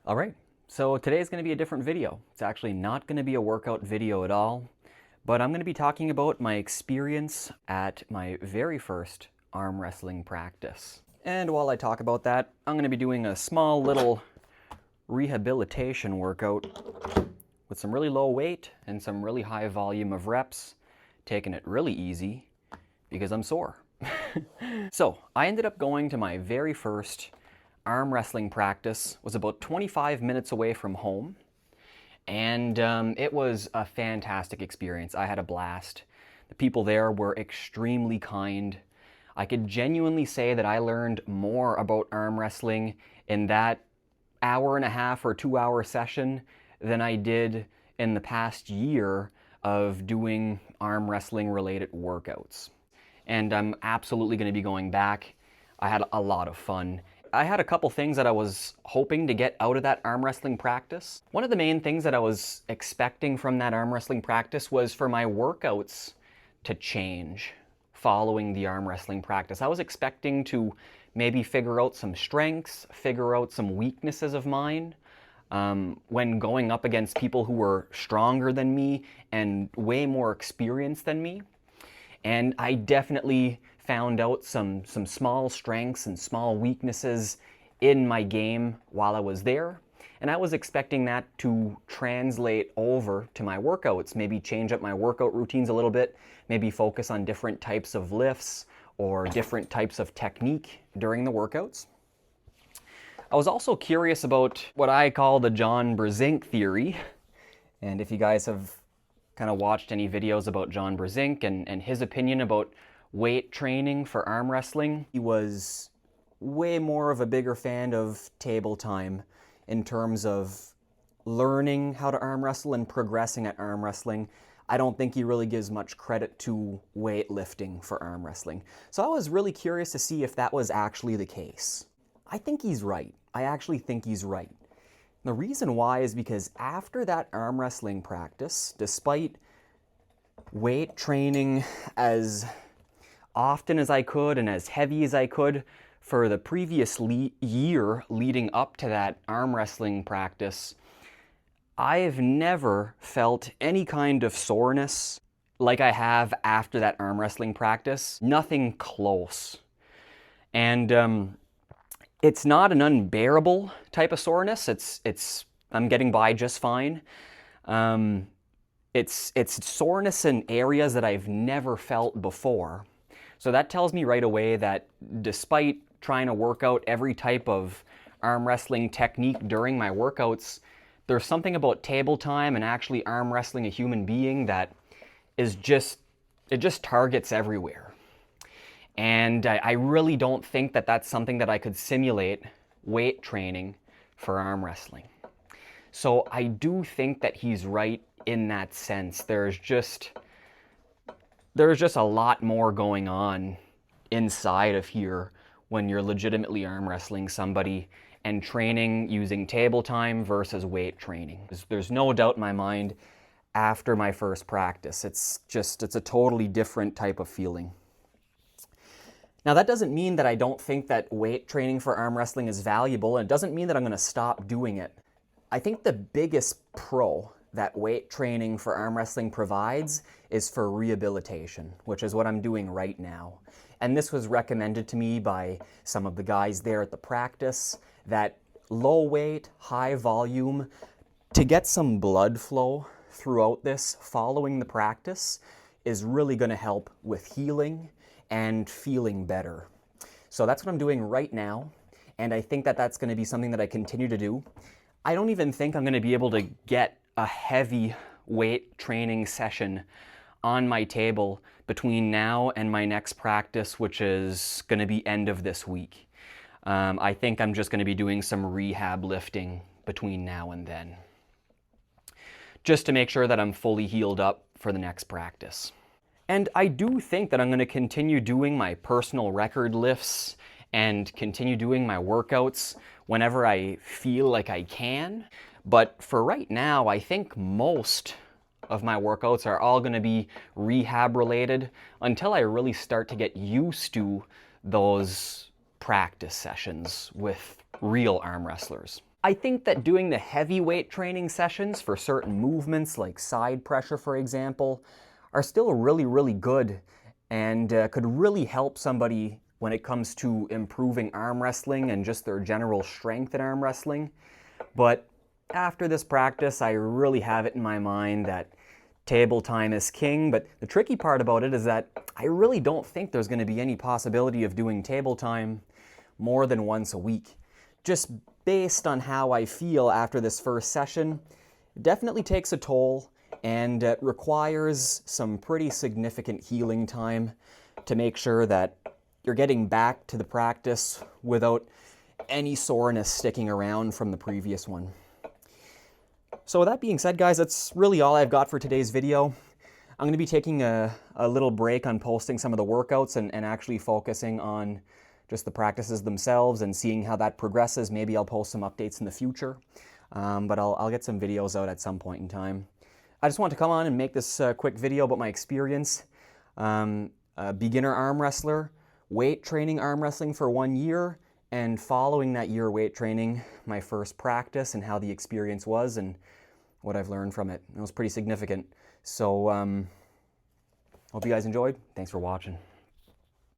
All right, so today is going to be a different video. It's actually not going to be a workout video at all, but I'm going to be talking about my experience at my very first arm wrestling practice. And while I talk about that, I'm going to be doing a small little rehabilitation workout with some really low weight and some really high volume of reps, taking it really easy because I'm sore. So I ended up going to my very first arm wrestling practice. Was about 25 minutes away from home, and it was a fantastic experience. I had a blast. The people there were extremely kind. I could genuinely say that I learned more about arm wrestling in that hour and a half or 2 hour session than I did in the past year of doing arm wrestling related workouts. And I'm absolutely going to be going back. I had a lot of fun. I had a couple things that I was hoping to get out of that arm wrestling practice. One of the main things that I was expecting from that arm wrestling practice was for my workouts to change following the arm wrestling practice. I was expecting to maybe figure out some strengths, figure out some weaknesses of mine when going up against people who were stronger than me and way more experienced than me. And I definitely found out some small strengths and small weaknesses in my game while I was there. And I was expecting that to translate over to my workouts, maybe change up my workout routines a little bit, maybe focus on different types of lifts or different types of technique during the workouts. I was also curious about what I call the Brzenk Theory. And if you guys have kind of watched any videos about Brzenk and his opinion about weight training for arm wrestling, he was way more of a bigger fan of table time in terms of learning how to arm wrestle and progressing at arm wrestling. I don't think he really gives much credit to weightlifting for arm wrestling. So I was really curious to see if that was actually the case. I think he's right. I actually think he's right. The reason why is because after that arm wrestling practice, despite weight training as often as I could and as heavy as I could for the previous year leading up to that arm wrestling practice, I've never felt any kind of soreness like I have after that arm wrestling practice. Nothing close. And it's not an unbearable type of soreness. I'm getting by just fine. It's soreness in areas that I've never felt before. So that tells me right away that despite trying to work out every type of arm wrestling technique during my workouts, there's something about table time and actually arm wrestling a human being that is just targets everywhere. And I really don't think that that's something that I could simulate weight training for arm wrestling. So I do think that he's right in that sense. There's just a lot more going on inside of here when you're legitimately arm wrestling somebody and training using table time versus weight training. There's no doubt in my mind after my first practice. It's a totally different type of feeling. Now that doesn't mean that I don't think that weight training for arm wrestling is valuable, and it doesn't mean that I'm going to stop doing it. I think the biggest pro that weight training for arm wrestling provides is for rehabilitation, which is what I'm doing right now. And this was recommended to me by some of the guys there at the practice, that low weight, high volume, to get some blood flow throughout this following the practice is really going to help with healing and feeling better. So that's what I'm doing right now, and I think that that's going to be something that I continue to do. I don't even think I'm going to be able to get a heavy weight training session on my table between now and my next practice, which is going to be end of this week. I think I'm just going to be doing some rehab lifting between now and then, just to make sure that I'm fully healed up for the next practice. And I do think that I'm going to continue doing my personal record lifts and continue doing my workouts whenever I feel like I can. But for right now, I think most of my workouts are all going to be rehab related until I really start to get used to those practice sessions with real arm wrestlers. I think that doing the heavyweight training sessions for certain movements, like side pressure, for example, are still really, really good and could really help somebody when it comes to improving arm wrestling and just their general strength in arm wrestling. But after this practice, I really have it in my mind that table time is king. But the tricky part about it is that I really don't think there's going to be any possibility of doing table time more than once a week. Just based on how I feel after this first session, it definitely takes a toll and requires some pretty significant healing time to make sure that you're getting back to the practice without any soreness sticking around from the previous one. So with that being said, guys, that's really all I've got for today's video. I'm going to be taking a little break on posting some of the workouts and actually focusing on just the practices themselves and seeing how that progresses. Maybe I'll post some updates in the future, but I'll get some videos out at some point in time. I just want to come on and make this quick video about my experience. A beginner arm wrestler, weight training arm wrestling for 1 year, and following that year weight training, my first practice and how the experience was and what I've learned from it. It was pretty significant. So hope you guys enjoyed. Thanks for watching.